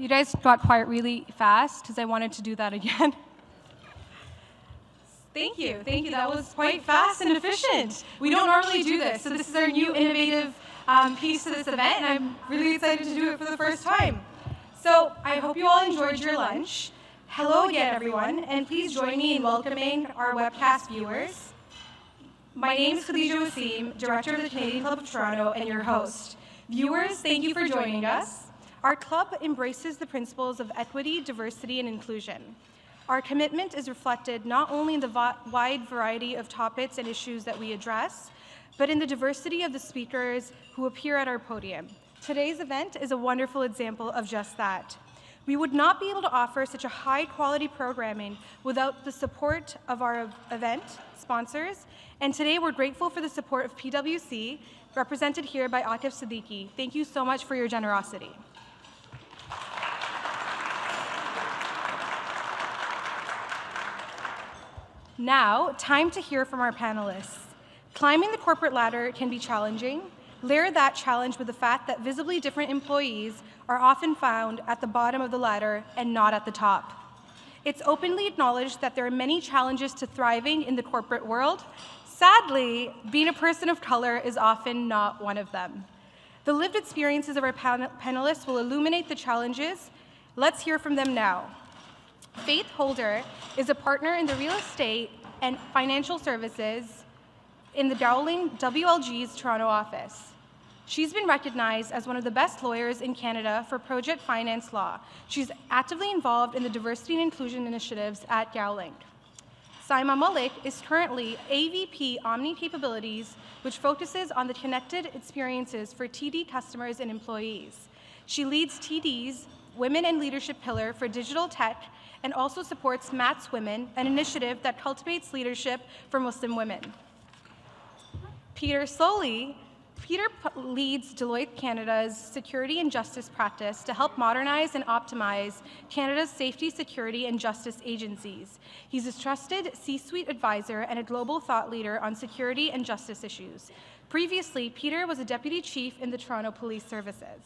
you guys got quiet really fast because I wanted to do that again. Thank you. That was quite fast and efficient. We don't normally do this, so this is our new innovative piece to this event, and I'm really excited to do it for the first time. So I hope you all enjoyed your lunch. Hello again, everyone, and please join me in welcoming our webcast viewers. My name is Khadija Wasim, Director of the Canadian Club of Toronto, and your host. Viewers, thank you for joining us. Our club embraces the principles of equity, diversity, and inclusion. Our commitment is reflected not only in the wide variety of topics and issues that we address, but in the diversity of the speakers who appear at our podium. Today's event is a wonderful example of just that. We would not be able to offer such a high-quality programming without the support of our event sponsors, and today we're grateful for the support of PwC, represented here by Akif Siddiqui. Thank you so much for your generosity. Now, time to hear from our panelists. Climbing the corporate ladder can be challenging. Layer that challenge with the fact that visibly different employees are often found at the bottom of the ladder and not at the top. It's openly acknowledged that there are many challenges to thriving in the corporate world. Sadly, being a person of color is often not one of them. The lived experiences of our panelists will illuminate the challenges. Let's hear from them now. Faithe Holder is a partner in the real estate and financial services in the Gowling WLG's Toronto office. She's been recognized as one of the best lawyers in Canada for project finance law. She's actively involved in the diversity and inclusion initiatives at Gowling. Saima Malik is currently AVP Omni Capabilities, which focuses on the connected experiences for TD customers and employees. She leads TD's Women in Leadership pillar for digital tech and also supports Mat's Women, an initiative that cultivates leadership for Muslim women. Sloly leads Deloitte Canada's security and justice practice to help modernize and optimize Canada's safety, security, and justice agencies. He's a trusted C-suite advisor and a global thought leader on security and justice issues. Previously, Peter was a deputy chief in the Toronto Police Services.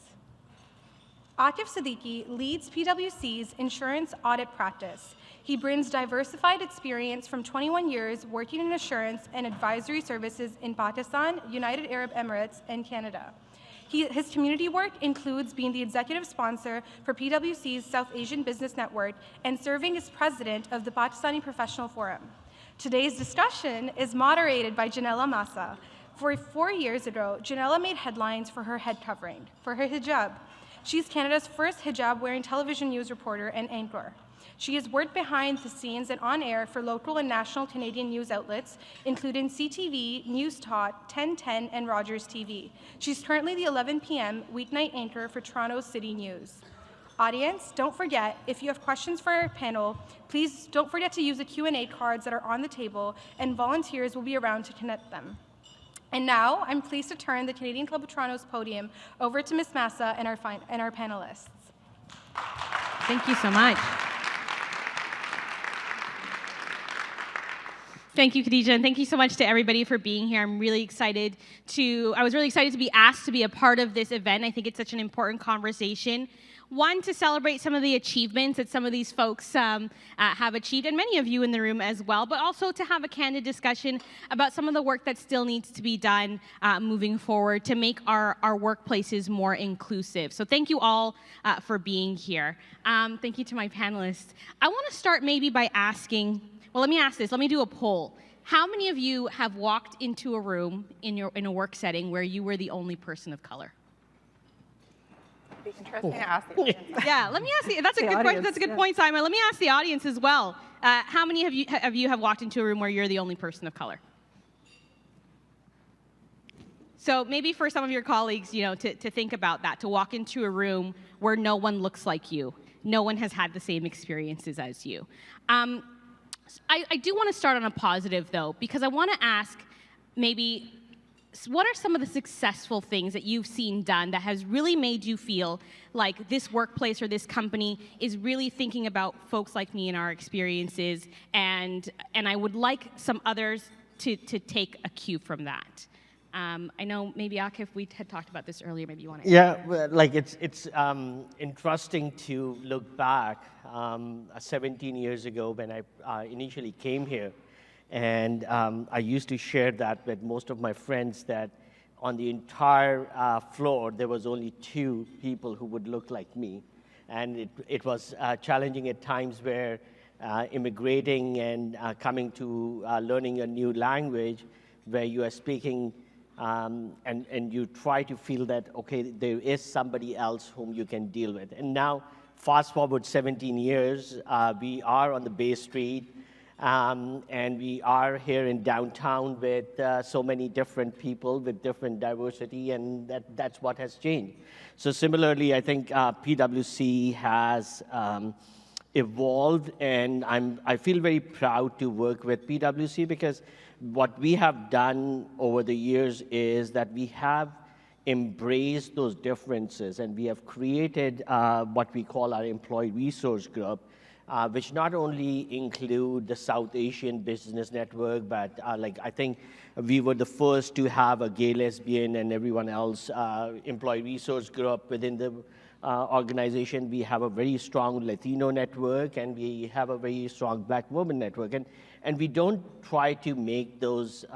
Akif Siddiqui leads PwC's insurance audit practice. He brings diversified experience from 21 years working in assurance and advisory services in Pakistan, United Arab Emirates, and Canada. His community work includes being the executive sponsor for PwC's South Asian Business Network and serving as president of the Pakistani Professional Forum. Today's discussion is moderated by Ginella Massa. 4 years ago, Ginella made headlines for her head covering, for her hijab. She's Canada's first hijab-wearing television news reporter and anchor. She has worked behind the scenes and on air for local and national Canadian news outlets, including CityTV, News Talk, 1010, and Rogers TV. She's currently the 11 p.m. weeknight anchor for Toronto's City News. Audience, don't forget, if you have questions for our panel, please don't forget to use the Q&A cards that are on the table, and volunteers will be around to connect them. And now, I'm pleased to turn the Canadian Club of Toronto's podium over to Ms. Massa and our panelists. Thank you so much. Thank you, Khadija, and thank you so much to everybody for being here. I was really excited to be asked to be a part of this event. I think it's such an important conversation. One, to celebrate some of the achievements that some of these folks have achieved, and many of you in the room as well, but also to have a candid discussion about some of the work that still needs to be done moving forward to make our workplaces more inclusive. So thank you all for being here. Thank you to my panelists. I want to start maybe by asking, well, let me ask this. Let me do a poll. How many of you have walked into a room in a work setting where you were the only person of color? It'd be interesting to ask the audience. Yeah, let me ask you. That's a good question. That's a good point, Saima. Let me ask the audience as well. How many of you have walked into a room where you're the only person of color? So maybe for some of your colleagues, to think about that, to walk into a room where no one looks like you, no one has had the same experiences as you. I do want to start on a positive, though, because I want to ask maybe, what are some of the successful things that you've seen done that has really made you feel like this workplace or this company is really thinking about folks like me and our experiences, and I would like some others to take a cue from that. I know maybe Akif, we had talked about this earlier. Maybe you want to. Yeah, well, like it's interesting to look back 17 years ago when I initially came here, and I used to share that with most of my friends that on the entire floor there was only 2 people who would look like me, and it was challenging at times where immigrating and coming to learning a new language where you are speaking. And you try to feel that, okay, there is somebody else whom you can deal with. And now, fast forward 17 years, we are on the Bay Street, and we are here in downtown with so many different people with different diversity, and that's what has changed. So similarly, I think PwC has evolved, and I feel very proud to work with PwC because what we have done over the years is that we have embraced those differences, and we have created what we call our employee resource group, which not only include the South Asian Business Network, but like I think we were the first to have a gay, lesbian, and everyone else employee resource group within the organization. We have a very strong Latino network, and we have a very strong Black woman network. And we don't try to make those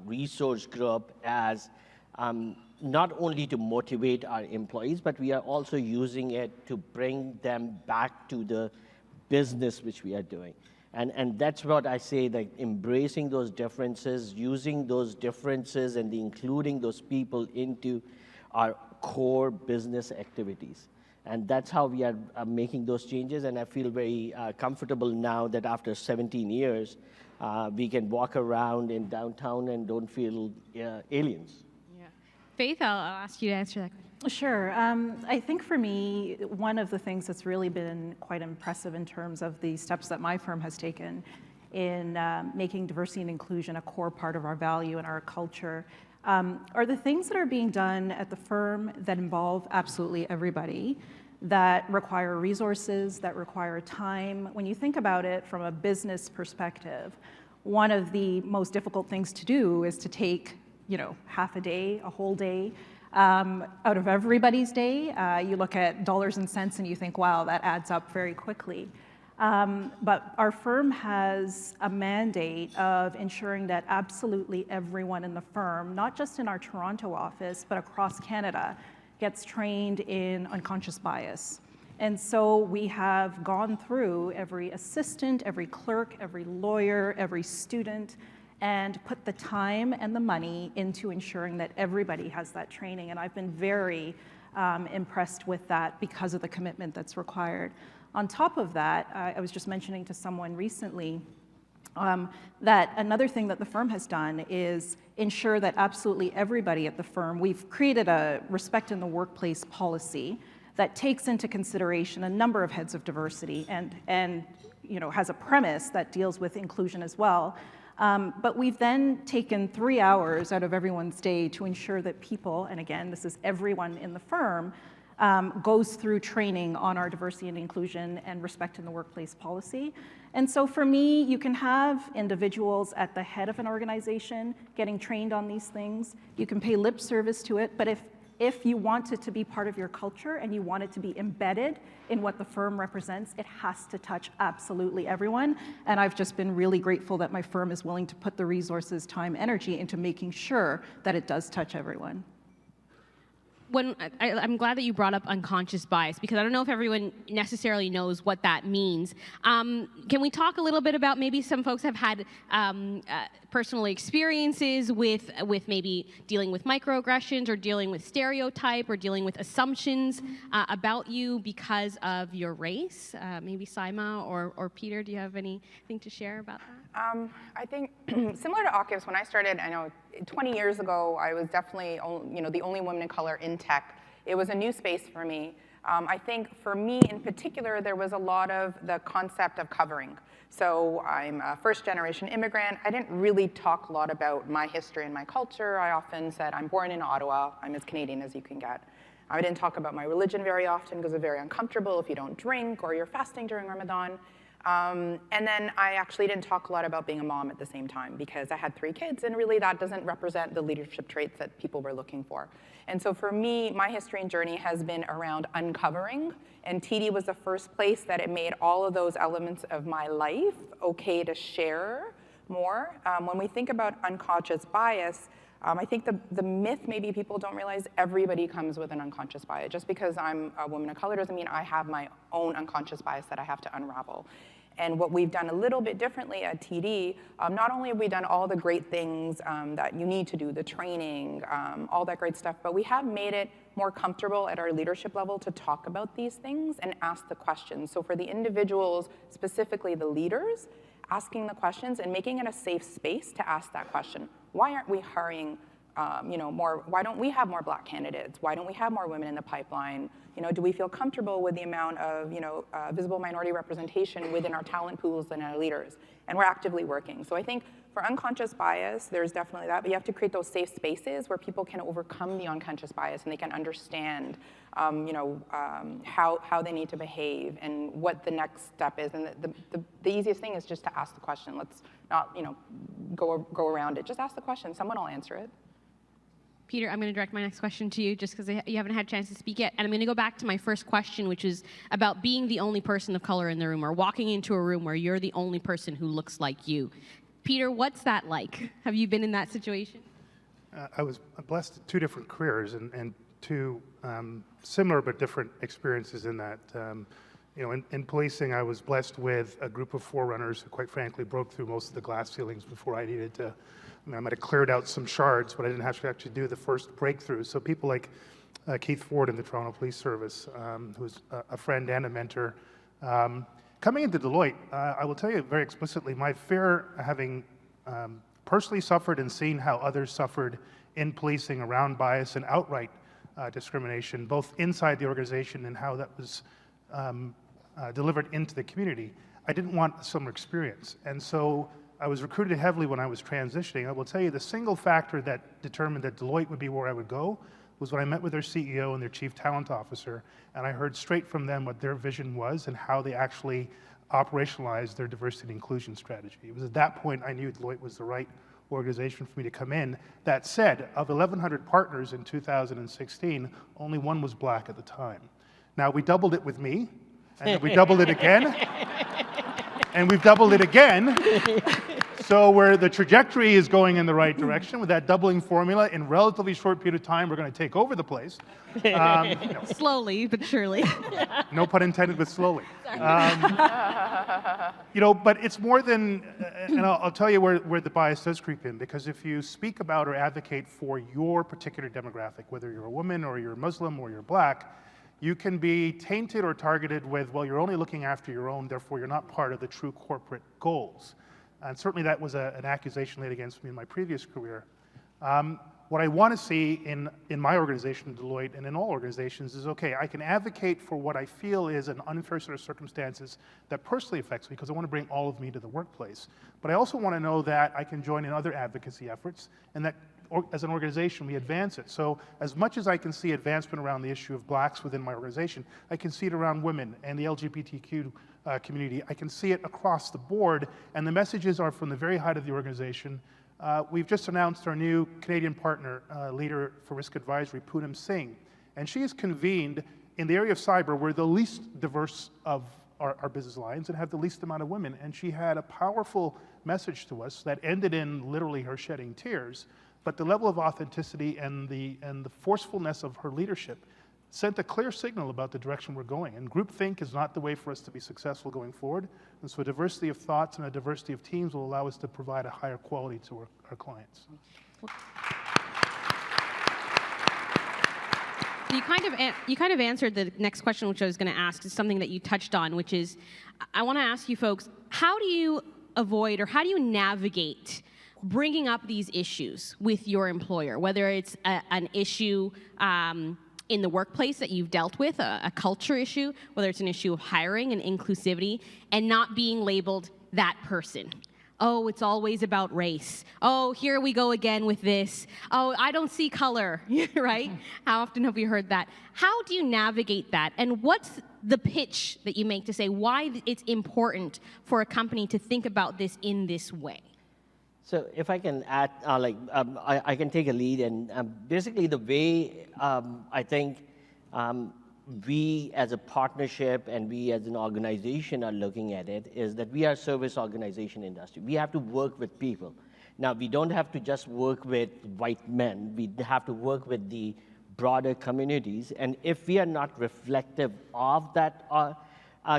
resource group as not only to motivate our employees, but we are also using it to bring them back to the business which we are doing. And that's what I say, like embracing those differences, using those differences and including those people into our core business activities. And that's how we are making those changes, and I feel very comfortable now that after 17 years, we can walk around in downtown and don't feel aliens. Yeah. Faithe, I'll ask you to answer that question. Sure. I think for me, one of the things that's really been quite impressive in terms of the steps that my firm has taken in making diversity and inclusion a core part of our value and our culture are the things that are being done at the firm that involve absolutely everybody, that require resources, that require time. When you think about it from a business perspective, one of the most difficult things to do is to take, half a day, a whole day, out of everybody's day. You look at dollars and cents and you think, wow, that adds up very quickly. But our firm has a mandate of ensuring that absolutely everyone in the firm, not just in our Toronto office, but across Canada, gets trained in unconscious bias. And so we have gone through every assistant, every clerk, every lawyer, every student, and put the time and the money into ensuring that everybody has that training. And I've been very impressed with that because of the commitment that's required. On top of that, I was just mentioning to someone recently that another thing that the firm has done is ensure that absolutely everybody at the firm, we've created a respect in the workplace policy that takes into consideration a number of heads of diversity and has a premise that deals with inclusion as well. But we've then taken 3 hours out of everyone's day to ensure that people, and again, this is everyone in the firm, goes through training on our diversity and inclusion and respect in the workplace policy. And so for me, you can have individuals at the head of an organization getting trained on these things. You can pay lip service to it, but if you want it to be part of your culture and you want it to be embedded in what the firm represents, it has to touch absolutely everyone. And I've just been really grateful that my firm is willing to put the resources, time, energy into making sure that it does touch everyone. I'm glad that you brought up unconscious bias, because I don't know if everyone necessarily knows what that means. Can we talk a little bit about, maybe some folks have had personal experiences with maybe dealing with microaggressions or dealing with stereotype or dealing with assumptions about you because of your race? Maybe Saima or Peter, do you have anything to share about that? I think similar to Akif's, when I started, I know 20 years ago, I was definitely the only woman in color in tech. It was a new space for me. I think for me in particular, there was a lot of the concept of covering. So I'm a first-generation immigrant. I didn't really talk a lot about my history and my culture. I often said, I'm born in Ottawa. I'm as Canadian as you can get. I didn't talk about my religion very often because it's very uncomfortable if you don't drink or you're fasting during Ramadan. And then I actually didn't talk a lot about being a mom at the same time because I had 3 kids, and really that doesn't represent the leadership traits that people were looking for. And so for me, my history and journey has been around uncovering, and TD was the first place that it made all of those elements of my life okay to share more. When we think about unconscious bias, I think the myth maybe people don't realize everybody comes with an unconscious bias. Just because I'm a woman of color doesn't mean I have my own unconscious bias that I have to unravel. And what we've done a little bit differently at TD, not only have we done all the great things that you need to do, the training, all that great stuff, but we have made it more comfortable at our leadership level to talk about these things and ask the questions. So for the individuals, specifically the leaders, asking the questions and making it a safe space to ask that question. Why aren't we hiring more? Why don't we have more Black candidates? Why don't we have more women in the pipeline? Do we feel comfortable with the amount of visible minority representation within our talent pools and our leaders? And we're actively working. So I think for unconscious bias, there's definitely that, but you have to create those safe spaces where people can overcome the unconscious bias and they can understand how they need to behave and what the next step is. And the easiest thing is just to ask the question. Let's not go around it. Just ask the question. Someone will answer it. Peter, I'm going to direct my next question to you just because you haven't had a chance to speak yet. And I'm going to go back to my first question, which is about being the only person of color in the room or walking into a room where you're the only person who looks like you. Peter, what's that like? Have you been in that situation? I was blessed with 2 different careers and 2 similar but different experiences in that. In policing, I was blessed with a group of forerunners who, quite frankly, broke through most of the glass ceilings before I needed to. I might have cleared out some shards, but I didn't have to actually do the first breakthrough. So people like Keith Ford in the Toronto Police Service, who's a friend and a mentor. Coming into Deloitte, I will tell you very explicitly, my fear, having personally suffered and seen how others suffered in policing around bias and outright discrimination, both inside the organization and how that was delivered into the community, I didn't want a similar experience. And so I was recruited heavily when I was transitioning. I will tell you the single factor that determined that Deloitte would be where I would go was when I met with their CEO and their chief talent officer, and I heard straight from them what their vision was and how they actually operationalized their diversity and inclusion strategy. It was at that point I knew Deloitte was the right organization for me to come in. That said, of 1,100 partners in 2016, only 1 was Black at the time. Now, we doubled it with me, and then we doubled it again, and we've doubled it again. So where the trajectory is going in the right direction with that doubling formula, in relatively short period of time, we're going to take over the place. Slowly, but surely. No pun intended with slowly. But it's more than, and I'll tell you where the bias does creep in, because if you speak about or advocate for your particular demographic, whether you're a woman or you're Muslim or you're Black, you can be tainted or targeted with, well, you're only looking after your own, therefore you're not part of the true corporate goals. And certainly that was an accusation laid against me in my previous career. What I want to see in my organization, Deloitte, and in all organizations is, okay, I can advocate for what I feel is an unfair set of circumstances that personally affects me because I want to bring all of me to the workplace. But I also want to know that I can join in other advocacy efforts and that as an organization we advance it. So as much as I can see advancement around the issue of Blacks within my organization, I can see it around women and the LGBTQ community. I can see it across the board, and the messages are from the very height of the organization. We've just announced our new Canadian partner, leader for risk advisory, Poonam Singh, and she is convened in the area of cyber. We're the least diverse of our business lines and have the least amount of women, and she had a powerful message to us that ended in literally her shedding tears, but the level of authenticity and the forcefulness of her leadership sent a clear signal about the direction we're going. And groupthink is not the way for us to be successful going forward. And so a diversity of thoughts and a diversity of teams will allow us to provide a higher quality to our clients. You kind of answered the next question, which I was going to ask, is something that you touched on, which is, I want to ask you folks, how do you avoid or how do you navigate bringing up these issues with your employer, whether it's an issue in the workplace that you've dealt with, a culture issue, whether it's an issue of hiring and inclusivity, and not being labeled that person. Oh, it's always about race. Oh, here we go again with this. Oh, I don't see color, right? How often have we heard that? How do you navigate that? And what's the pitch that you make to say why it's important for a company to think about this in this way? So if I can add, I can take a lead, and basically the way I think we as a partnership and we as an organization are looking at it is that we are a service organization industry. We have to work with people. Now, we don't have to just work with white men. We have to work with the broader communities. And if we are not reflective of that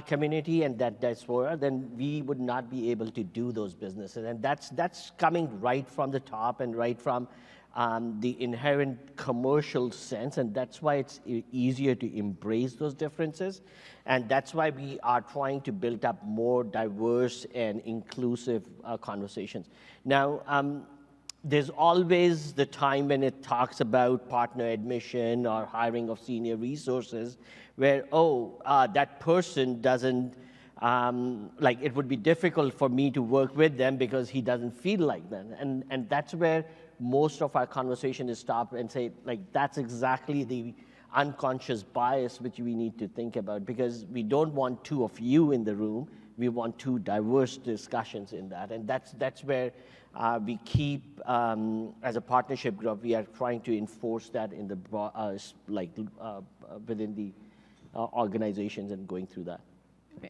community and that diaspora, then we would not be able to do those businesses. And that's coming right from the top and right from the inherent commercial sense, and that's why it's easier to embrace those differences. And that's why we are trying to build up more diverse and inclusive conversations. Now, there's always the time when it talks about partner admission or hiring of senior resources where, that person doesn't, it would be difficult for me to work with them because he doesn't feel like that. And that's where most of our conversation is stop and say, that's exactly the unconscious bias which we need to think about, because we don't want two of you in the room. We want two diverse discussions in that. And that's where we keep, as a partnership group, we are trying to enforce that in the within the organizations and going through that.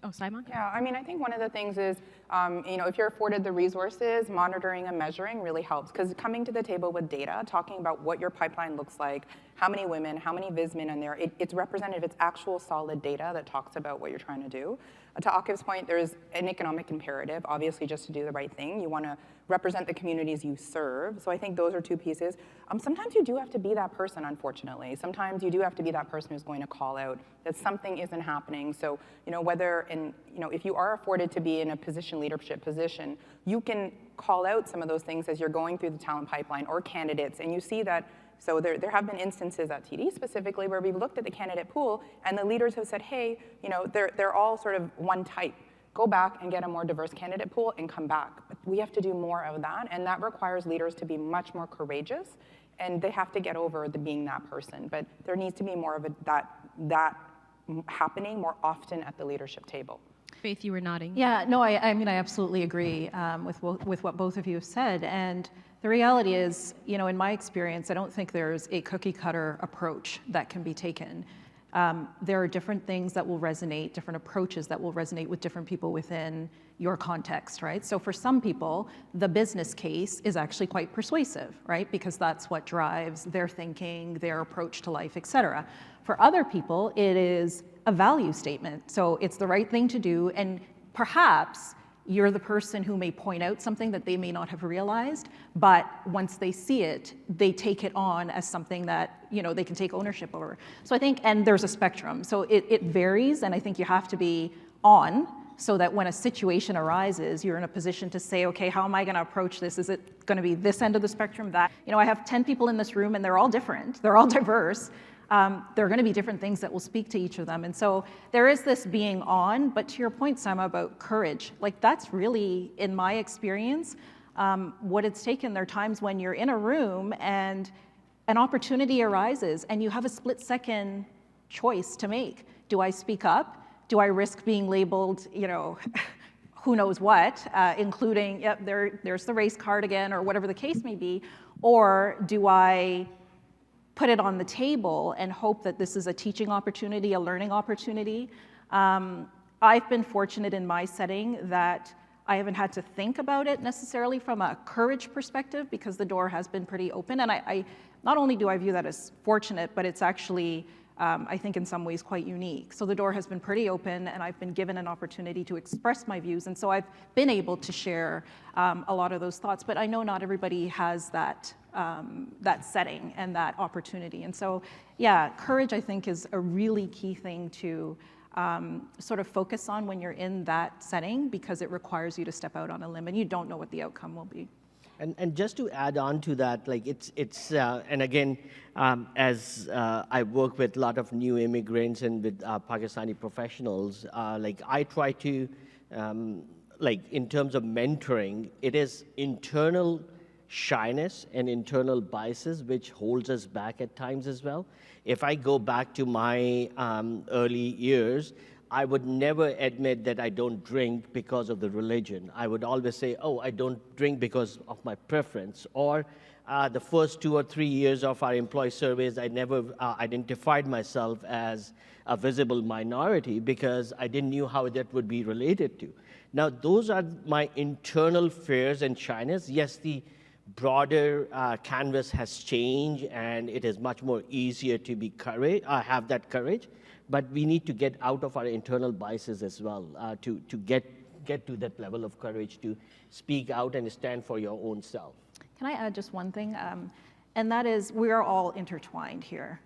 Oh, Saima? Yeah, I mean, I think one of the things is, if you're afforded the resources, monitoring and measuring really helps, because coming to the table with data, talking about what your pipeline looks like, how many women, how many vismen in there, it's representative, it's actual solid data that talks about what you're trying to do. To Akif's point, there's an economic imperative, obviously, just to do the right thing. You want to represent the communities you serve. So I think those are two pieces. Sometimes you do have to be that person, unfortunately. Sometimes you do have to be that person who's going to call out that something isn't happening. So, if you are afforded to be in a leadership position, you can call out some of those things as you're going through the talent pipeline or candidates, and you see that. So there have been instances at TD specifically where we've looked at the candidate pool and the leaders have said, hey, they're all sort of one type. Go back and get a more diverse candidate pool and come back. But we have to do more of that, and that requires leaders to be much more courageous, and they have to get over being that person. But there needs to be more of that happening more often at the leadership table. Faith, you were nodding. Yeah, no, I mean, I absolutely agree with what both of you have said. And the reality is, in my experience, I don't think there's a cookie cutter approach that can be taken. There are different things that will resonate, different approaches that will resonate with different people within your context, right? So for some people, the business case is actually quite persuasive, right? Because that's what drives their thinking, their approach to life, et cetera. For other people, it is a value statement. So it's the right thing to do, and perhaps you're the person who may point out something that they may not have realized, but once they see it, they take it on as something that they can take ownership over. So I think, and there's a spectrum, so it varies, and I think you have to be on so that when a situation arises, you're in a position to say, okay, how am I going to approach this? Is it going to be this end of the spectrum, that? I have 10 people in this room, and they're all different, they're all diverse. There are going to be different things that will speak to each of them. And so there is this being on, but to your point, Saima, about courage, that's really, in my experience, what it's taken. There are times when you're in a room and an opportunity arises and you have a split-second choice to make. Do I speak up? Do I risk being labeled, who knows what, including, yep, there's the race card again, or whatever the case may be, or do I put it on the table and hope that this is a teaching opportunity, a learning opportunity? I've been fortunate in my setting that I haven't had to think about it necessarily from a courage perspective, because the door has been pretty open. And I not only do I view that as fortunate, but it's actually, I think in some ways quite unique. So the door has been pretty open, and I've been given an opportunity to express my views. And so I've been able to share a lot of those thoughts, but I know not everybody has that setting and that opportunity. And so, yeah, courage, I think, is a really key thing to sort of focus on when you're in that setting, because it requires you to step out on a limb and you don't know what the outcome will be. And just to add on to that, and again, as I work with a lot of new immigrants and with Pakistani professionals, I try to, in terms of mentoring, it is internal shyness and internal biases, which holds us back at times as well. If I go back to my early years, I would never admit that I don't drink because of the religion. I would always say, oh, I don't drink because of my preference. Or the first 2 or 3 years of our employee surveys, I never identified myself as a visible minority because I didn't know how that would be related to. Now, those are my internal fears and shyness. Yes, the broader canvas has changed, and it is much more easier to be have that courage. But we need to get out of our internal biases as well to get to that level of courage to speak out and stand for your own self. Can I add just one thing? And that is, we are all intertwined here.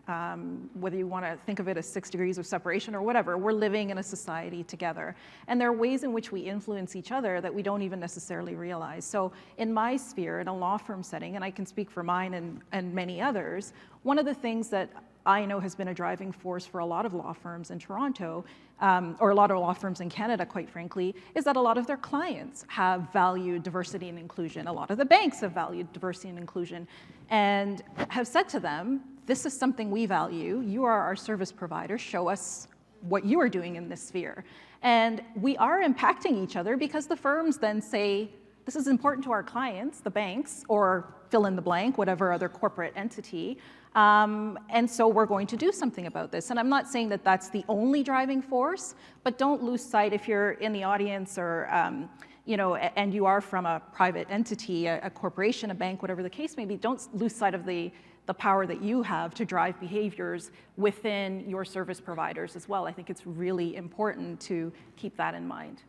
Whether you want to think of it as 6 degrees of separation or whatever, we're living in a society together. And there are ways in which we influence each other that we don't even necessarily realize. So in my sphere, in a law firm setting, and I can speak for mine and many others, one of the things that I know has been a driving force for a lot of law firms in Toronto, or a lot of law firms in Canada, quite frankly, is that a lot of their clients have valued diversity and inclusion. A lot of the banks have valued diversity and inclusion and have said to them, this is something we value. You are our service provider. Show us what you are doing in this sphere. And we are impacting each other because the firms then say, this is important to our clients, the banks, or fill in the blank, whatever other corporate entity. And so we're going to do something about this. And I'm not saying that that's the only driving force, but don't lose sight if you're in the audience or, and you are from a private entity, a corporation, a bank, whatever the case may be, don't lose sight of the power that you have to drive behaviors within your service providers as well. I think it's really important to keep that in mind.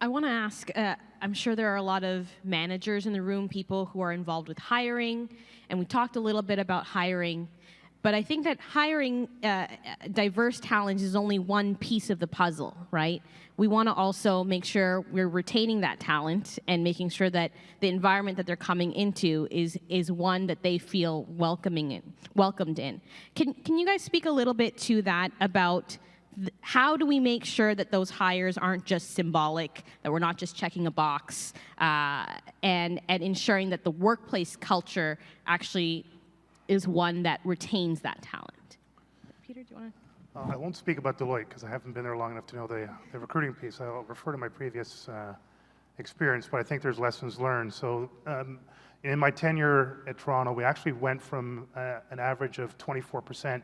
I want to ask, I'm sure there are a lot of managers in the room, people who are involved with hiring, and we talked a little bit about hiring, but I think that hiring diverse talent is only one piece of the puzzle, right? We want to also make sure we're retaining that talent and making sure that the environment that they're coming into is one that they feel welcomed in. Can you guys speak a little bit to that about how do we make sure that those hires aren't just symbolic, that we're not just checking a box, and ensuring that the workplace culture actually is one that retains that talent? Peter, do you want to? I won't speak about Deloitte because I haven't been there long enough to know the recruiting piece. I'll refer to my previous experience, but I think there's lessons learned. So in my tenure at Toronto, we actually went from an average of 24%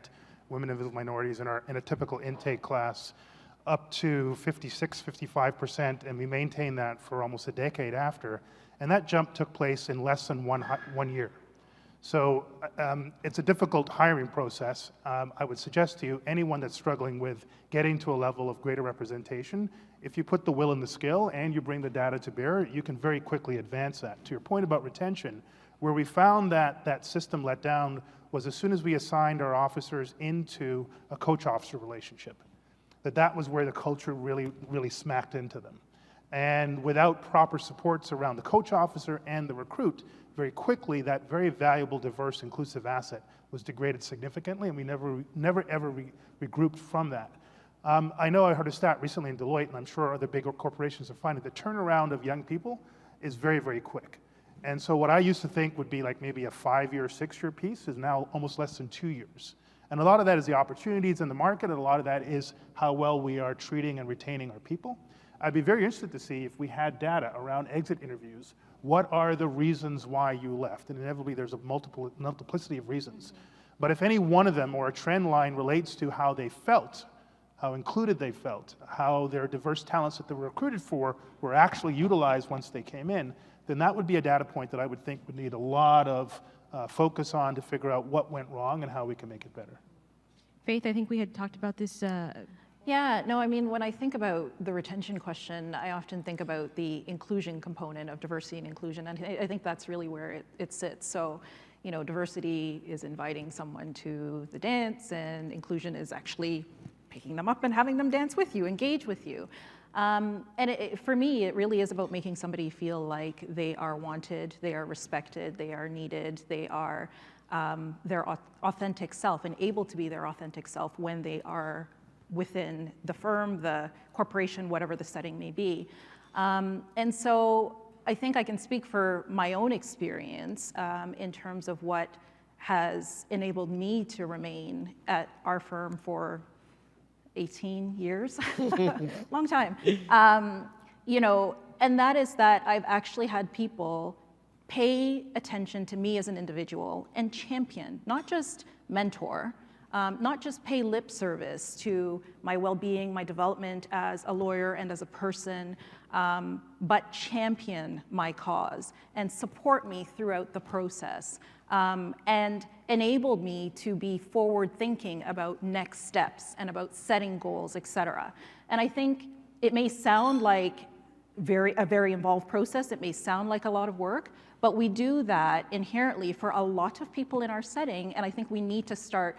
women and minorities in a typical intake class up to 56, 55%, and we maintained that for almost a decade after. And that jump took place in less than one year. So it's a difficult hiring process. I would suggest to you, anyone that's struggling with getting to a level of greater representation, if you put the will and the skill and you bring the data to bear, you can very quickly advance that. To your point about retention, where we found that system let down was as soon as we assigned our officers into a coach-officer relationship, that was where the culture really, really smacked into them. And without proper supports around the coach officer and the recruit, very quickly that very valuable, diverse, inclusive asset was degraded significantly, and we never ever regrouped from that. I know I heard a stat recently in Deloitte, and I'm sure other bigger corporations are finding the turnaround of young people is very, very quick. And so what I used to think would be like maybe a 5-year, 6-year piece is now almost less than 2 years. And a lot of that is the opportunities in the market, and a lot of that is how well we are treating and retaining our people. I'd be very interested to see if we had data around exit interviews. What are the reasons why you left? And inevitably there's a multiplicity of reasons. But if any one of them or a trend line relates to how they felt, how included they felt, how their diverse talents that they were recruited for were actually utilized once they came in, then that would be a data point that I would think would need a lot of focus on to figure out what went wrong and how we can make it better. Faith, I think we had talked about this. Yeah, no, I mean, when I think about the retention question, I often think about the inclusion component of diversity and inclusion, and I think that's really where it sits. So, diversity is inviting someone to the dance, and inclusion is actually picking them up and having them dance with you, engage with you. And for me, it really is about making somebody feel like they are wanted, they are respected, they are needed, they are their authentic self and able to be their authentic self when they are within the firm, the corporation, whatever the setting may be. And so I think I can speak for my own experience in terms of what has enabled me to remain at our firm for 18 years, long time. You know, and that is that I've actually had people pay attention to me as an individual and champion, not just mentor, not just pay lip service to my well-being, my development as a lawyer and as a person, but champion my cause and support me throughout the process, and enabled me to be forward-thinking about next steps and about setting goals, et cetera. And I think it may sound like a very involved process, it may sound like a lot of work, but we do that inherently for a lot of people in our setting, and I think we need to start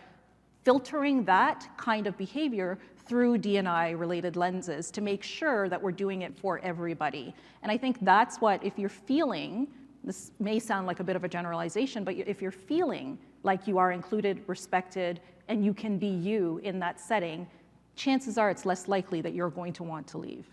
filtering that kind of behavior through D&I related lenses to make sure that we're doing it for everybody. And I think that's what, if you're feeling, this may sound like a bit of a generalization, but if you're feeling like you are included, respected, and you can be you in that setting, chances are it's less likely that you're going to want to leave.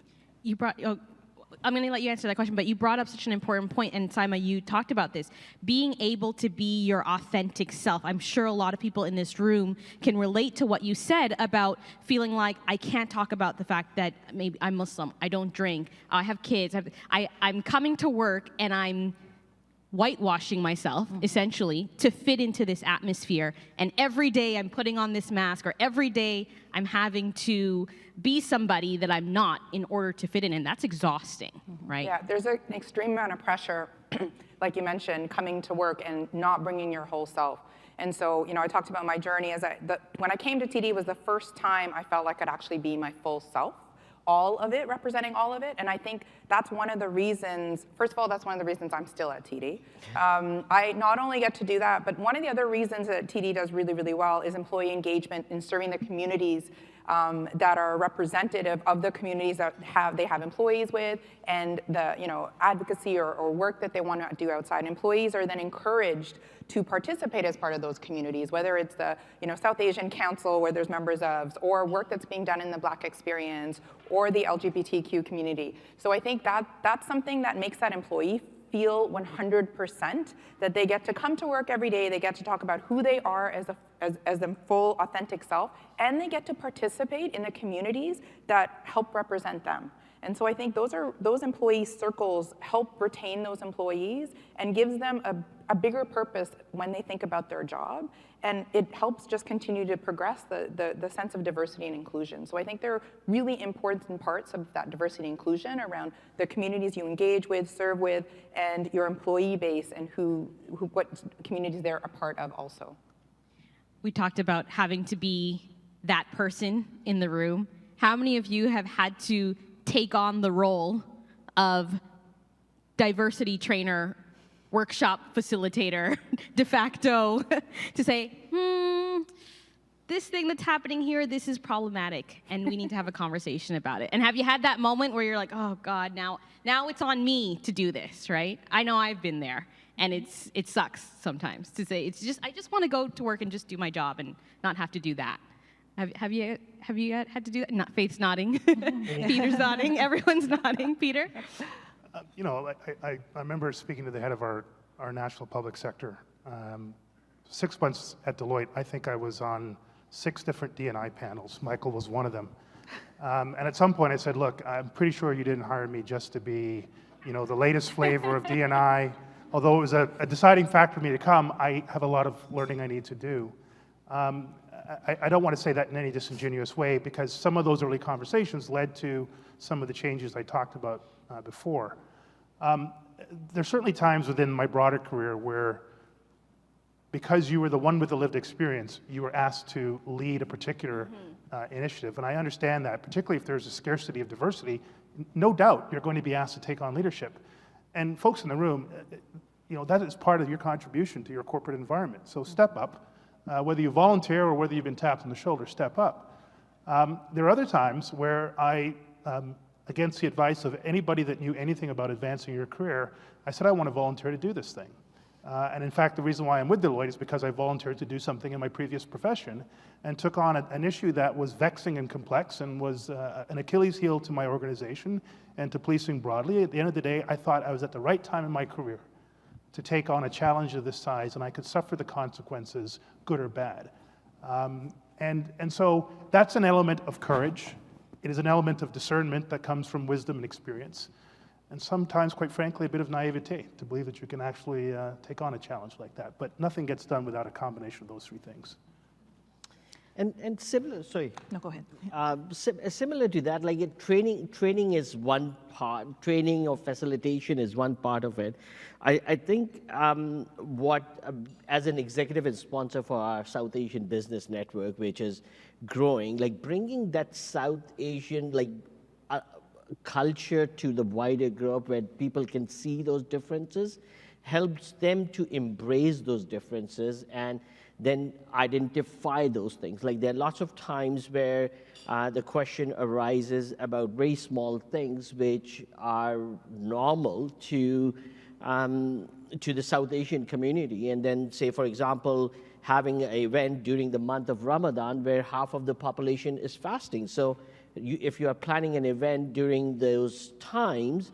I'm going to let you answer that question, but you brought up such an important point, and Saima, you talked about this. Being able to be your authentic self. I'm sure a lot of people in this room can relate to what you said about feeling like I can't talk about the fact that maybe I'm Muslim, I don't drink, I have kids, I'm coming to work and I'm whitewashing myself, essentially, to fit into this atmosphere. And every day I'm putting on this mask, or every day I'm having to be somebody that I'm not in order to fit in. And that's exhausting, right? Yeah, there's an extreme amount of pressure, like you mentioned, coming to work and not bringing your whole self. And so, you know, I talked about my journey when I came to TD was the first time I felt like I could actually be my full self. All of it, representing all of it. And I think that's one of the reasons, first of all, that's one of the reasons I'm still at TD. I not only get to do that, but one of the other reasons that TD does really, really well is employee engagement in serving the communities that are representative of the communities that they have employees with, and the advocacy or work that they want to do outside. Employees are then encouraged to participate as part of those communities, whether it's the South Asian Council where there's members of, or work that's being done in the Black experience, or the LGBTQ community. So I think that's something that makes that employee feel 100% that they get to come to work every day, they get to talk about who they are as a full, authentic self, and they get to participate in the communities that help represent them. And so I think those employee circles help retain those employees and gives them a bigger purpose when they think about their job. And it helps just continue to progress the sense of diversity and inclusion. So I think they're really important parts of that diversity and inclusion around the communities you engage with, serve with, and your employee base, and what communities they're a part of also. We talked about having to be that person in the room. How many of you have had to take on the role of diversity trainer, workshop facilitator, de facto, to say, this thing that's happening here, this is problematic, and we need to have a conversation about it? And have you had that moment where you're like, oh God, now it's on me to do this, right? I know I've been there, and it sucks sometimes to say, I just want to go to work and just do my job and not have to do that. Have you had to do that? Not Faith's nodding. Peter's nodding. Everyone's nodding. Peter? I remember speaking to the head of our national public sector. 6 months at Deloitte, I think I was on 6 different D&I panels. Michael was one of them. And at some point I said, look, I'm pretty sure you didn't hire me just to be, the latest flavor of D&I. Although it was a deciding factor for me to come, I have a lot of learning I need to do. I don't want to say that in any disingenuous way, because some of those early conversations led to some of the changes I talked about before. There's certainly times within my broader career where, because you were the one with the lived experience, you were asked to lead a particular initiative. And I understand that, particularly if there's a scarcity of diversity, no doubt you're going to be asked to take on leadership. And folks in the room, that is part of your contribution to your corporate environment. So step up. Whether you volunteer or whether you've been tapped on the shoulder, step up. There are other times where I, against the advice of anybody that knew anything about advancing your career, I said, I want to volunteer to do this thing. And in fact, the reason why I'm with Deloitte is because I volunteered to do something in my previous profession and took on an issue that was vexing and complex and was an Achilles heel to my organization and to policing broadly. At the end of the day, I thought I was at the right time in my career to take on a challenge of this size, and I could suffer the consequences, good or bad. And so that's an element of courage. It is an element of discernment that comes from wisdom and experience. And sometimes, quite frankly, a bit of naivete to believe that you can actually take on a challenge like that. But nothing gets done without a combination of those three things. And similar, sorry. No, go ahead. Similar to that, like training is one part, training or facilitation is one part of it. I think as an executive and sponsor for our South Asian Business Network, which is growing, like bringing that South Asian, culture to the wider group where people can see those differences helps them to embrace those differences and then identify those things. Like there are lots of times where the question arises about very small things which are normal to the South Asian community. And then say, for example, having an event during the month of Ramadan where half of the population is fasting. So if you are planning an event during those times,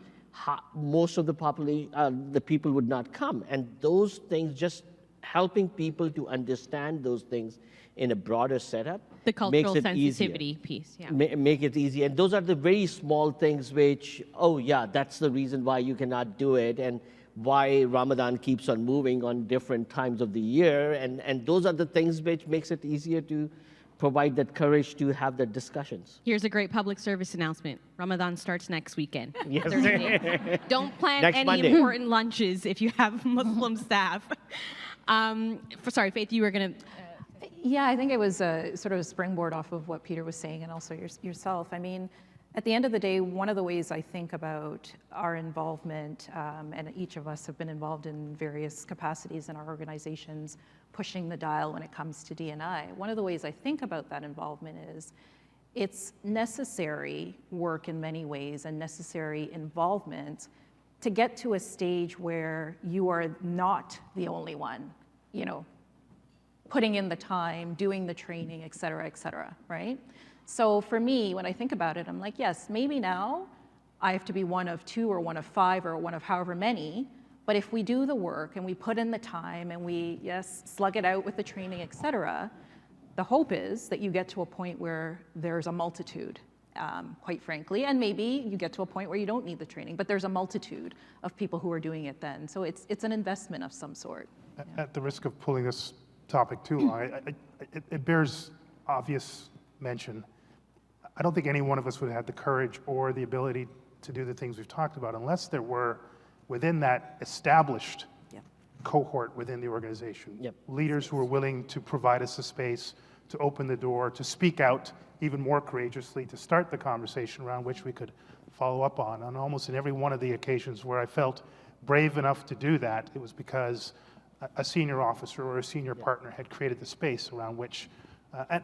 most of the population, the people would not come. And those things, just helping people to understand those things in a broader setup, The cultural makes it sensitivity easier. piece, yeah. Make it easy. And those are the very small things which, oh yeah, that's the reason why you cannot do it, and why Ramadan keeps on moving on different times of the year. And those are the things which makes it easier to provide that courage to have the discussions. Here's a great public service announcement. Ramadan starts next weekend. Yes. Thursday. Don't plan Next any Monday. important lunches if you have Muslim staff. Sorry, Faith, you were going to... Yeah, I think it was sort of a springboard off of what Peter was saying and also yourself. I mean, at the end of the day, one of the ways I think about our involvement, and each of us have been involved in various capacities in our organizations, pushing the dial when it comes to D&I. One of the ways I think about that involvement is it's necessary work in many ways and necessary involvement to get to a stage where you are not the only one, putting in the time, doing the training, et cetera, right? So for me, when I think about it, I'm like, yes, maybe now I have to be one of 2 or one of 5 or one of however many, but if we do the work and we put in the time and we, slug it out with the training, et cetera, the hope is that you get to a point where there's a multitude, quite frankly, and maybe you get to a point where you don't need the training, but there's a multitude of people who are doing it then. So it's an investment of some sort. At the risk of pulling this topic too long, it bears obvious mention. I don't think any one of us would have had the courage or the ability to do the things we've talked about unless there were, within that established cohort within the organization, leaders who were willing to provide us a space, to open the door, to speak out even more courageously, to start the conversation around which we could follow up on. And almost in every one of the occasions where I felt brave enough to do that, it was because a senior officer or a senior partner had created the space around which,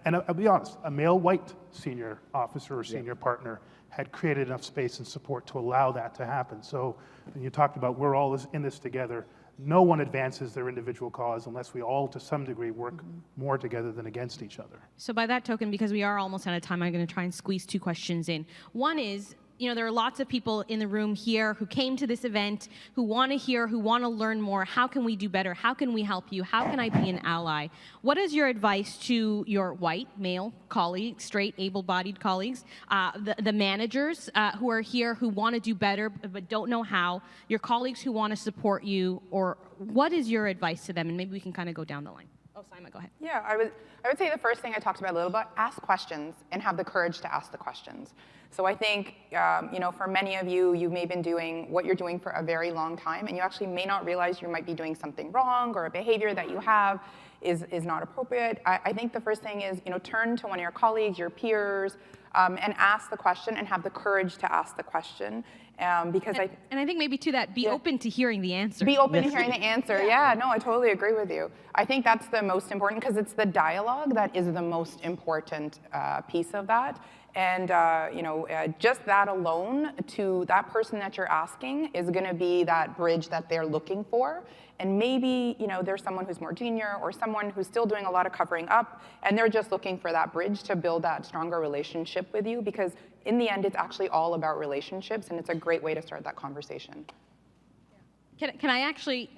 and I'll be honest, a male white senior officer or senior partner had created enough space and support to allow that to happen. So when you talked about we're all in this together, no one advances their individual cause unless we all, to some degree, work more together than against each other. So by that token, because we are almost out of time, I'm going to try and squeeze 2 questions in. One is, there are lots of people in the room here who came to this event, who want to hear, who want to learn more. How can we do better? How can we help you? How can I be an ally? What is your advice to your white, male colleagues, straight, able-bodied colleagues, the managers who are here, who want to do better but don't know how, your colleagues who want to support you, or what is your advice to them? And maybe we can kind of go down the line. Oh, Saima, go ahead. Yeah, I would say the first thing I talked about a little bit, ask questions and have the courage to ask the questions. So I think, for many of you, you may have been doing what you're doing for a very long time, and you actually may not realize you might be doing something wrong, or a behavior that you have is not appropriate. I think the first thing is, turn to one of your colleagues, your peers, and ask the question and have the courage to ask the question. Because I think maybe to that, be open to hearing the answer. Be open to hearing the answer. Yeah, no, I totally agree with you. I think that's the most important, because it's the dialogue that is the most important piece of that. And just that alone to that person that you're asking is going to be that bridge that they're looking for. and maybe there's someone who's more junior or someone who's still doing a lot of covering up, and they're just looking for that bridge to build that stronger relationship with you, because in the end, it's actually all about relationships, and it's a great way to start that conversation. Can I actually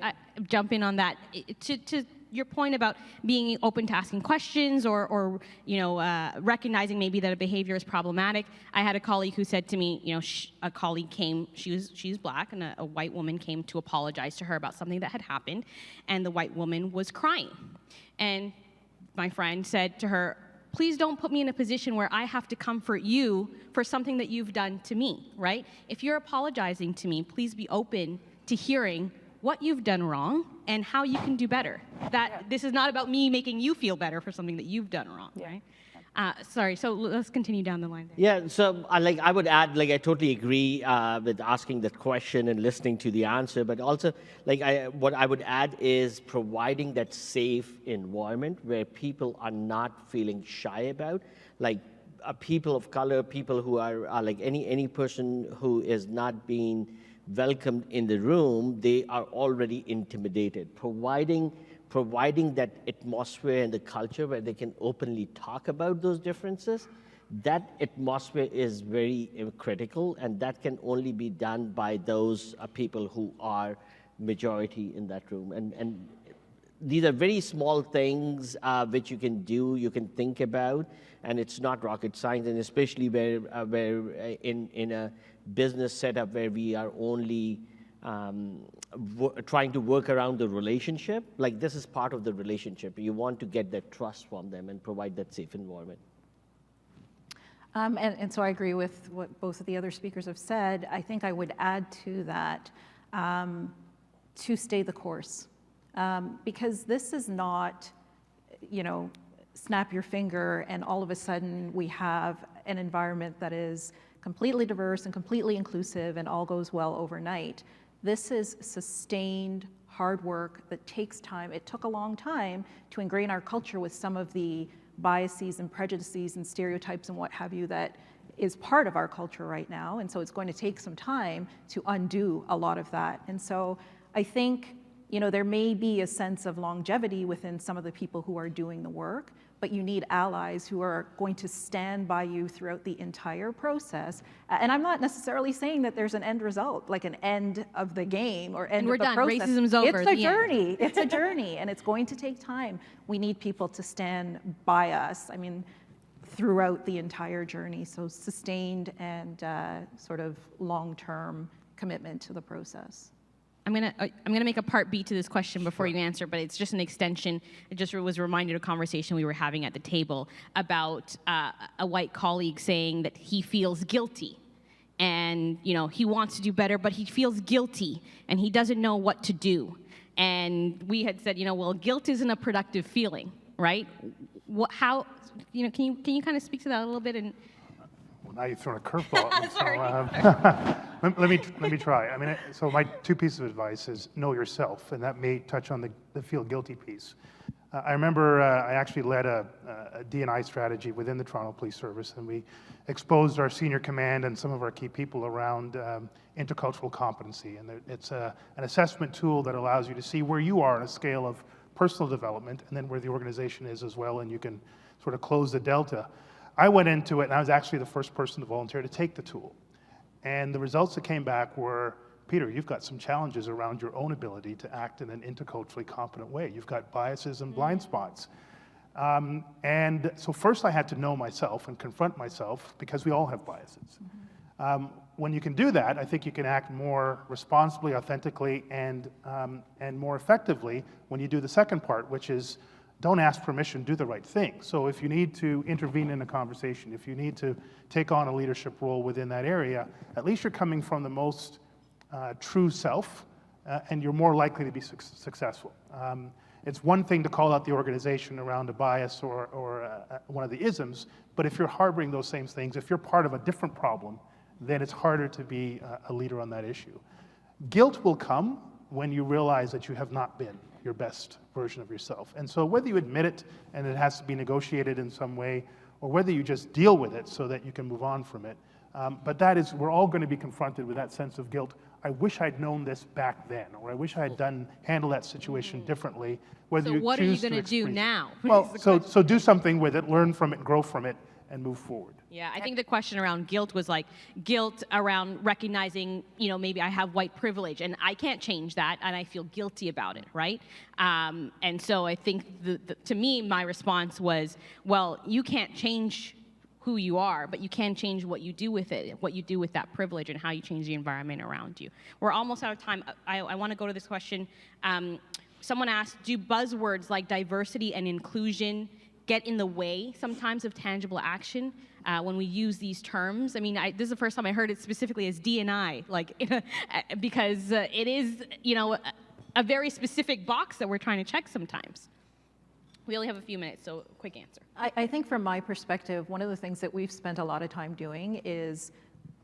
jump in on that? To your point about being open to asking questions or recognizing maybe that a behavior is problematic. I had a colleague who said to me, a colleague came, she's black, and a white woman came to apologize to her about something that had happened, and the white woman was crying. And my friend said to her, please don't put me in a position where I have to comfort you for something that you've done to me, right? If you're apologizing to me, please be open to hearing what you've done wrong and how you can do better. This is not about me making you feel better for something that you've done wrong, right? Sorry, so let's continue down the line there. Yeah, so I would add, I totally agree with asking that question and listening to the answer, but also, what I would add is providing that safe environment where people are not feeling shy about, people of color, people who are any person who is not being welcomed in the room, they are already intimidated. Providing that atmosphere and the culture where they can openly talk about those differences, that atmosphere is very critical, and that can only be done by those people who are majority in that room. And these are very small things which you can do, you can think about, and it's not rocket science, and especially where in a business setup where we are only trying to work around the relationship, this is part of the relationship. You want to get that trust from them and provide that safe environment. And so I agree with what both of the other speakers have said. I think I would add to that to stay the course. Because this is not, snap your finger and all of a sudden we have an environment that is completely diverse and completely inclusive and all goes well overnight. This is sustained hard work that takes time. It took a long time to ingrain our culture with some of the biases and prejudices and stereotypes and what have you that is part of our culture right now. And so it's going to take some time to undo a lot of that. And so I think, there may be a sense of longevity within some of the people who are doing the work, but you need allies who are going to stand by you throughout the entire process. And I'm not necessarily saying that there's an end result, like an end of the game or end of the process. We're done. Racism's over. It's a journey. It's a journey, and it's going to take time. We need people to stand by us. Throughout the entire journey. So sustained and sort of long-term commitment to the process. I'm gonna make a part B to this question before you answer, but it's just an extension. It just was reminded of a conversation we were having at the table about a white colleague saying that he feels guilty, and he wants to do better, but he feels guilty and he doesn't know what to do. And we had said, well, guilt isn't a productive feeling, right? How can you kind of speak to that a little bit? And well, now you've thrown a curveball at me. So, let me try. So my two pieces of advice is know yourself, and that may touch on the feel guilty piece. I remember I actually led a D&I strategy within the Toronto Police Service, and we exposed our senior command and some of our key people around intercultural competency. And it's an assessment tool that allows you to see where you are on a scale of personal development and then where the organization is as well, and you can sort of close the delta. I went into it, and I was actually the first person to volunteer to take the tool. And the results that came back were, Peter, you've got some challenges around your own ability to act in an interculturally competent way. You've got biases and blind spots. And so first I had to know myself and confront myself, because we all have biases. When you can do that, I think you can act more responsibly, authentically, and more effectively when you do the second part, which is don't ask permission, do the right thing. So if you need to intervene in a conversation, if you need to take on a leadership role within that area, at least you're coming from the most true self, and you're more likely to be successful. It's one thing to call out the organization around a bias or one of the isms, but if you're harboring those same things, if you're part of a different problem, then it's harder to be a leader on that issue. Guilt will come when you realize that you have not been your best version of yourself. And so whether you admit it and it has to be negotiated in some way, or whether you just deal with it so that you can move on from it, but that is, we're all going to be confronted with that sense of guilt I wish I'd known this back then, or I wish I had handled that situation differently. Whether So you what are you choose going to do express- now? Well, so do something with it, learn from it, grow from it, and move forward. Yeah, I think the question around guilt was like guilt around recognizing, maybe I have white privilege and I can't change that and I feel guilty about it, right? And so I think to me, my response was, well, you can't change who you are, but you can change what you do with it, what you do with that privilege and how you change the environment around you. We're almost out of time. I want to go to this question. Someone asked, do buzzwords like diversity and inclusion get in the way sometimes of tangible action when we use these terms? I mean, this is the first time I heard it specifically as D&I, because it is, a very specific box that we're trying to check sometimes. We only have a few minutes, so quick answer. I think from my perspective, one of the things that we've spent a lot of time doing is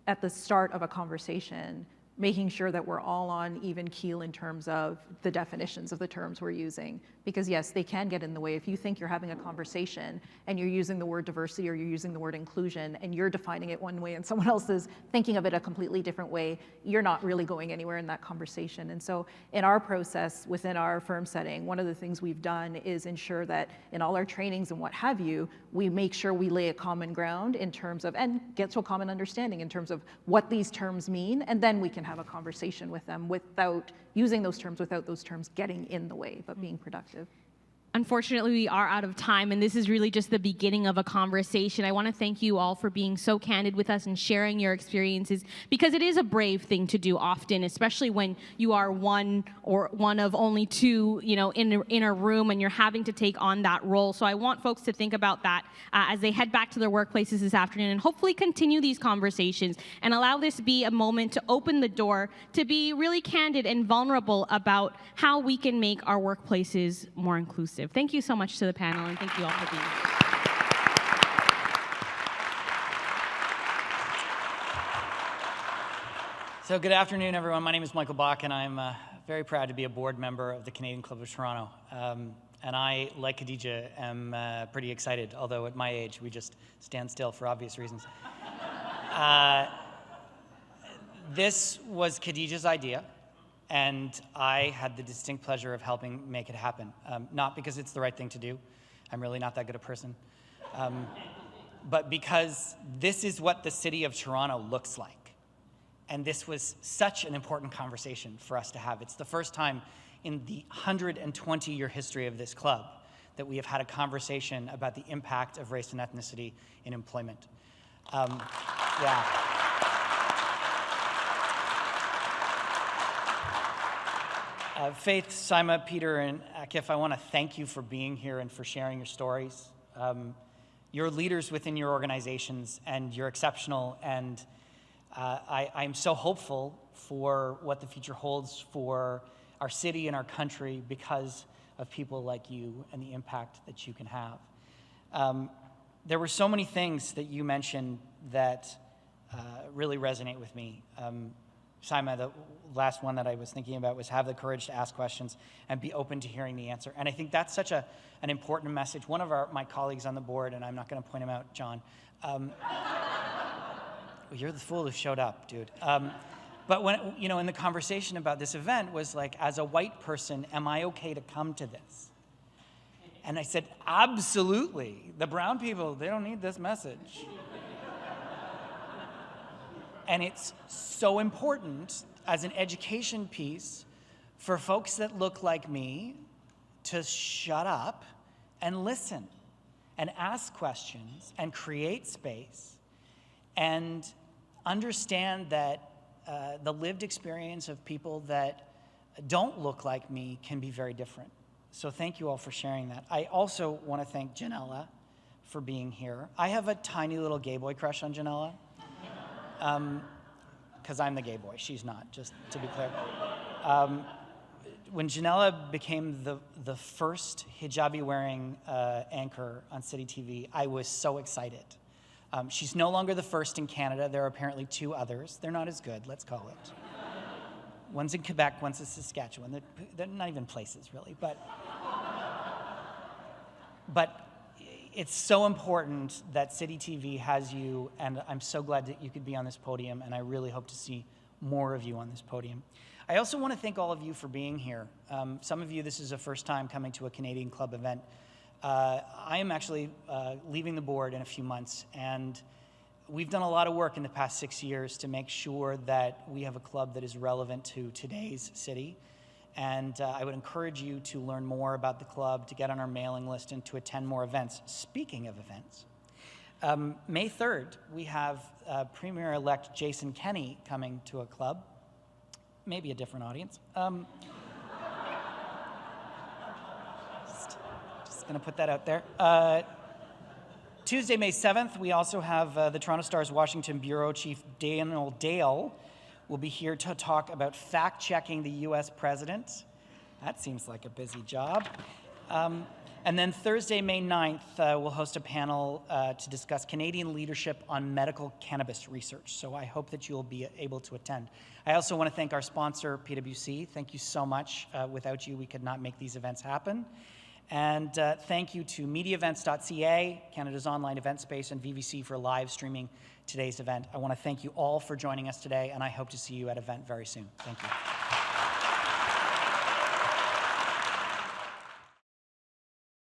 at the start of a conversation, making sure that we're all on even keel in terms of the definitions of the terms we're using. Because yes, they can get in the way. If you think you're having a conversation and you're using the word diversity or you're using the word inclusion and you're defining it one way and someone else is thinking of it a completely different way, you're not really going anywhere in that conversation. And so in our process within our firm setting, one of the things we've done is ensure that in all our trainings and what have you, we make sure we lay a common ground in terms of, and get to a common understanding in terms of what these terms mean, and then we can have a conversation with them without using those terms, without those terms getting in the way, but being productive. Unfortunately, we are out of time, and this is really just the beginning of a conversation. I want to thank you all for being so candid with us and sharing your experiences, because it is a brave thing to do often, especially when you are one of only two, in a room, and you're having to take on that role. So I want folks to think about that as they head back to their workplaces this afternoon, and hopefully continue these conversations and allow this be a moment to open the door to be really candid and vulnerable about how we can make our workplaces more inclusive. Thank you so much to the panel, and thank you all for being here. So good afternoon, everyone. My name is Michael Bach, and I'm very proud to be a board member of the Canadian Club of Toronto. And I, like Khadija, am pretty excited, although at my age, we just stand still for obvious reasons. This was Khadija's idea, and I had the distinct pleasure of helping make it happen. Not because it's the right thing to do. I'm really not that good a person. But because this is what the city of Toronto looks like. And this was such an important conversation for us to have. It's the first time in the 120-year history of this club that we have had a conversation about the impact of race and ethnicity in employment. Faithe, Saima, Peter, and Akif, I want to thank you for being here and for sharing your stories. You're leaders within your organizations, and you're exceptional, and I'm so hopeful for what the future holds for our city and our country because of people like you and the impact that you can have. There were so many things that you mentioned that really resonate with me. Saima, the last one that I was thinking about was have the courage to ask questions and be open to hearing the answer. And I think that's such an important message. One of my colleagues on the board, and I'm not going to point him out, John, well, you're the fool who showed up, dude. But when, in the conversation about this event was like, as a white person, am I okay to come to this? And I said, absolutely. The brown people, they don't need this message. And it's so important as an education piece for folks that look like me to shut up and listen and ask questions and create space and understand that the lived experience of people that don't look like me can be very different. So thank you all for sharing that. I also want to thank Ginella for being here. I have a tiny little gay boy crush on Ginella. Because I'm the gay boy, she's not, just to be clear. When Ginella became the first hijabi-wearing anchor on CityTV, I was so excited. She's no longer the first in Canada. There are apparently 2 others. They're not as good, let's call it. One's in Quebec, one's in Saskatchewan. They're not even places, really. But it's so important that CityTV has you, and I'm so glad that you could be on this podium, and I really hope to see more of you on this podium. I also want to thank all of you for being here. Some of you, this is a first time coming to a Canadian Club event. I am actually leaving the board in a few months, and we've done a lot of work in the past 6 years to make sure that we have a club that is relevant to today's city. And I would encourage you to learn more about the club, to get on our mailing list, and to attend more events. Speaking of events, May 3rd, we have Premier-elect Jason Kenney coming to a club, maybe a different audience. Just gonna put that out there. Tuesday, May 7th, we also have the Toronto Star's Washington Bureau Chief Daniel Dale will be here to talk about fact-checking the U.S. president. That seems like a busy job. And then Thursday, May 9th, we'll host a panel to discuss Canadian leadership on medical cannabis research. So I hope that you'll be able to attend. I also want to thank our sponsor, PwC. Thank you so much. Without you, we could not make these events happen. And thank you to MediaEvents.ca, Canada's online event space, and VVC for live streaming today's event. I want to thank you all for joining us today, and I hope to see you at an event very soon. Thank you.